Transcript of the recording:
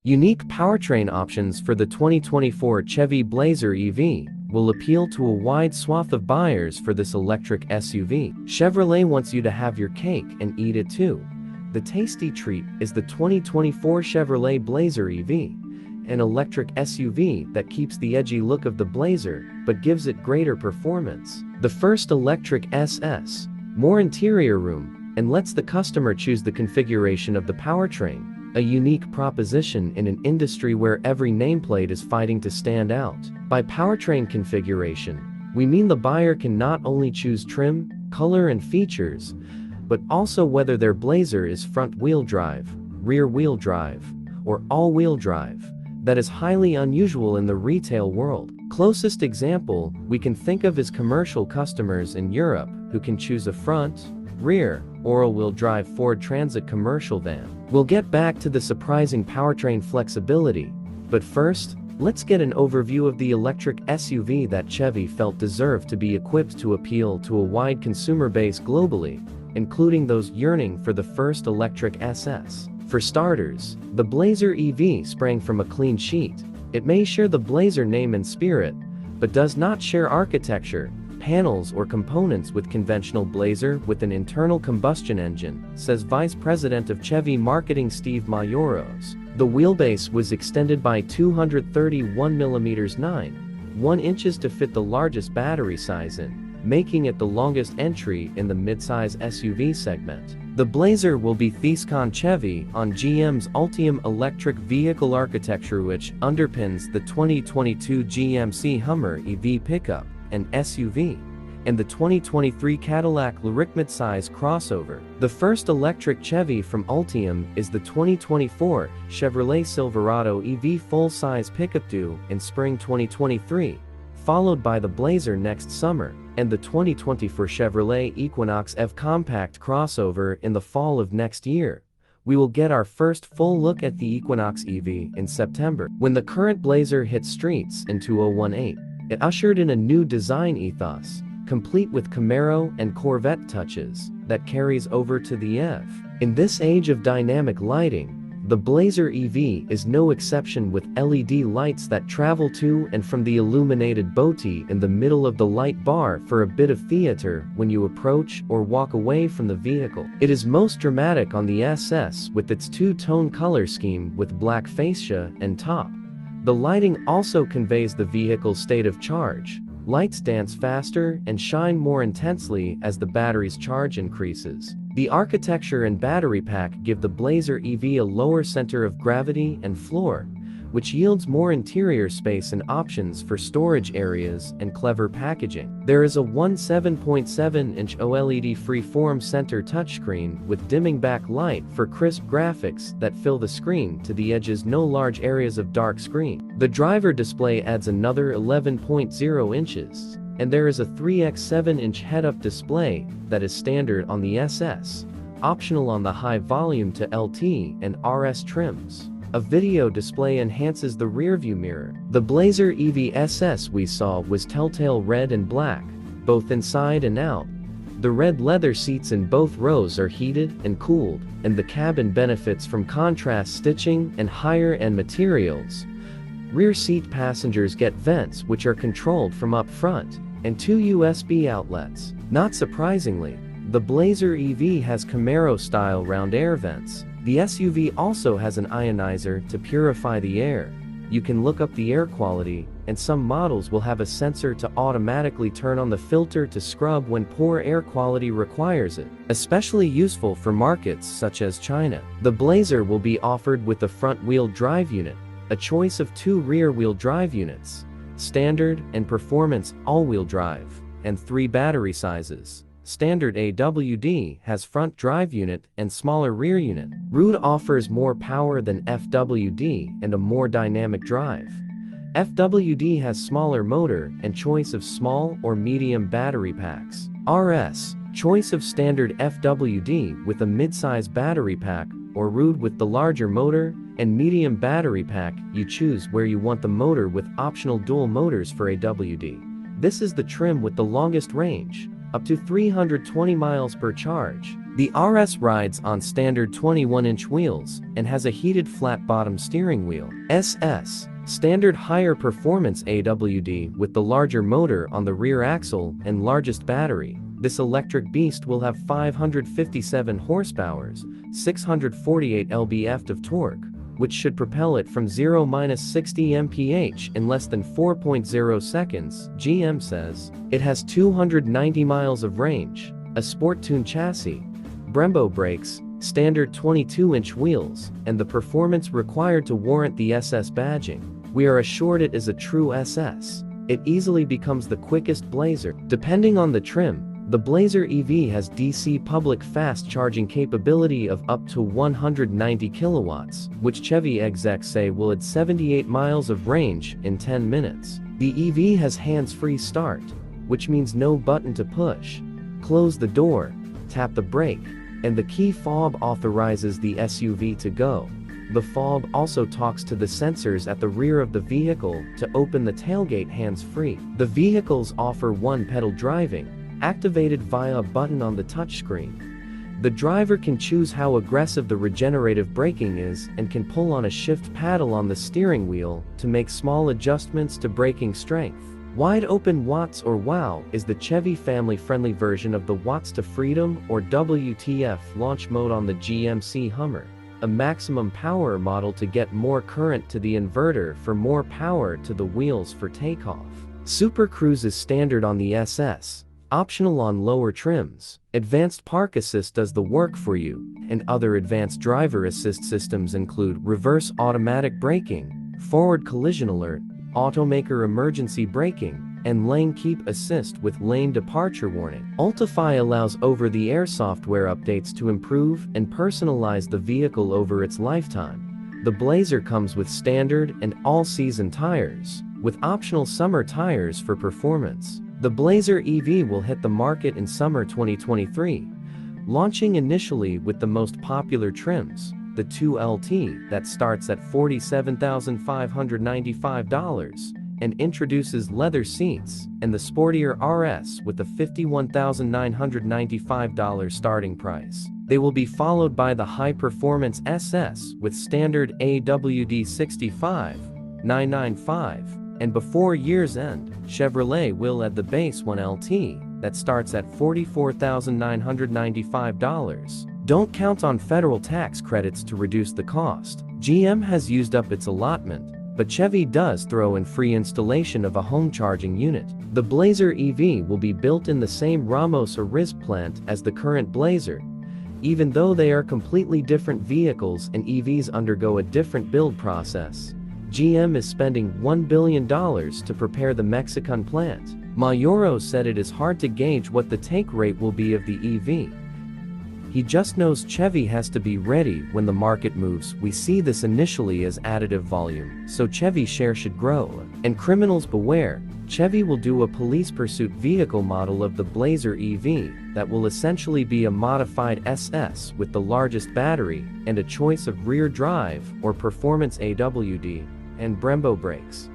Unique powertrain options for the 2024 Chevy Blazer EV will appeal to a wide swath of buyers for this electric SUV. Chevrolet wants you to have your cake and eat it too. The tasty treat is the 2024 Chevrolet Blazer EV, an electric SUV that keeps the edgy look of the Blazer but gives it greater performance. The first electric SS, more interior room, and lets the customer choose the configuration of the powertrain, a unique proposition in an industry where every nameplate is fighting to stand out. By powertrain configuration, we mean the buyer can not only choose trim, color and features, but also whether their Blazer is front-wheel drive, rear-wheel drive, or all-wheel drive. That is highly unusual in the retail world. Closest example we can think of is commercial customers in Europe who can choose a front, rear, or all-wheel drive Ford Transit commercial van. We'll get back to the surprising powertrain flexibility, but first, let's get an overview of the electric SUV that Chevy felt deserved to be equipped to appeal to a wide consumer base globally, including those yearning for the first electric SS. For starters, the Blazer EV sprang from a clean sheet. It may share the Blazer name and spirit, but does not share architecture, panels or components with conventional Blazer with an internal combustion engine, says Vice President of Chevy Marketing Steve Maioros. The wheelbase was extended by 231 mm 9.1 inches to fit the largest battery size in, making it the longest entry in the midsize SUV segment. The Blazer will be Theiscon Chevy on GM's Ultium electric vehicle architecture, which underpins the 2022 GMC Hummer EV pickup and SUV, and the 2023 Cadillac LYRIQ midsize crossover. The first electric Chevy from Ultium is the 2024 Chevrolet Silverado EV full-size pickup due in spring 2023, followed by the Blazer next summer, and the 2024 Chevrolet Equinox EV compact crossover in the fall of next year. We will get our first full look at the Equinox EV in September. When the current Blazer hit streets in 2018, it ushered in a new design ethos, complete with Camaro and Corvette touches, that carries over to the EV. In this age of dynamic lighting, the Blazer EV is no exception, with LED lights that travel to and from the illuminated bowtie in the middle of the light bar for a bit of theater when you approach or walk away from the vehicle. It is most dramatic on the SS with its two-tone color scheme with black fascia and top. The lighting also conveys the vehicle's state of charge. Lights dance faster and shine more intensely as the battery's charge increases. The architecture and battery pack give the Blazer EV a lower center of gravity and floor, which yields more interior space and options for storage areas and clever packaging. There is a 7.7-inch OLED freeform center touchscreen with dimming back light for crisp graphics that fill the screen to the edges, no large areas of dark screen. The driver display adds another 11.0 inches, and there is a 3x7-inch head-up display that is standard on the SS, optional on the high-volume to LT and RS trims. A video display enhances the rearview mirror. The Blazer EV SS we saw was telltale red and black, both inside and out. The red leather seats in both rows are heated and cooled, and the cabin benefits from contrast stitching and higher-end materials. Rear seat passengers get vents which are controlled from up front, and two USB outlets. Not surprisingly, the Blazer EV has Camaro-style round air vents. The SUV also has an ionizer to purify the air. You can look up the air quality, and some models will have a sensor to automatically turn on the filter to scrub when poor air quality requires it, especially useful for markets such as China. The Blazer will be offered with a front-wheel drive unit, a choice of two rear-wheel drive units, standard and performance all-wheel drive, and 3 battery sizes. Standard AWD has front drive unit and smaller rear unit. Root offers more power than FWD and a more dynamic drive. FWD has smaller motor and choice of small or medium battery packs. RS, choice of standard FWD with a mid-size battery pack, or Root with the larger motor and medium battery pack. You choose where you want the motor with optional dual motors for AWD. This is the trim with the longest range, up to 320 miles per charge. The RS rides on standard 21-inch wheels and has a heated flat-bottom steering wheel. SS, standard higher performance AWD with the larger motor on the rear axle and largest battery. This electric beast will have 557 horsepower, 648 lb-ft of torque, which should propel it from 0–60 mph in less than 4.0 seconds, GM says. It has 290 miles of range, a sport-tuned chassis, Brembo brakes, standard 22-inch wheels, and the performance required to warrant the SS badging. We are assured it is a true SS. It easily becomes the quickest Blazer. Depending on the trim, the Blazer EV has DC public fast charging capability of up to 190 kilowatts, which Chevy execs say will add 78 miles of range in 10 minutes. The EV has hands-free start, which means no button to push, close the door, tap the brake, and the key fob authorizes the SUV to go. The fob also talks to the sensors at the rear of the vehicle to open the tailgate hands-free. The vehicles offer one-pedal driving, activated via a button on the touchscreen. The driver can choose how aggressive the regenerative braking is and can pull on a shift paddle on the steering wheel to make small adjustments to braking strength. Wide Open Watts or WOW is the Chevy family-friendly version of the Watts to Freedom or WTF launch mode on the GMC Hummer, a maximum power model to get more current to the inverter for more power to the wheels for takeoff. Super Cruise is standard on the SS, optional on lower trims. Advanced Park Assist does the work for you, and other advanced driver assist systems include reverse automatic braking, forward collision alert, automaker emergency braking, and lane keep assist with lane departure warning. Ultify allows over-the-air software updates to improve and personalize the vehicle over its lifetime. The Blazer comes with standard and all-season tires, with optional summer tires for performance. The Blazer EV will hit the market in summer 2023, launching initially with the most popular trims, the 2LT that starts at $47,595 and introduces leather seats, and the sportier RS with a $51,995 starting price. They will be followed by the high-performance SS with standard AWD 65,995. And before year's end, Chevrolet will add the base 1LT that starts at $44,995. Don't count on federal tax credits to reduce the cost. GM has used up its allotment, but Chevy does throw in free installation of a home charging unit. The Blazer EV will be built in the same Ramos Ariz plant as the current Blazer. Even though they are completely different vehicles and EVs undergo a different build process, GM is spending $1 billion to prepare the Mexican plant. Mayoro said it is hard to gauge what the take rate will be of the EV. He just knows Chevy has to be ready when the market moves. We see this initially as additive volume, so Chevy's share should grow. And criminals beware, Chevy will do a police pursuit vehicle model of the Blazer EV that will essentially be a modified SS with the largest battery and a choice of rear drive or performance AWD and Brembo brakes.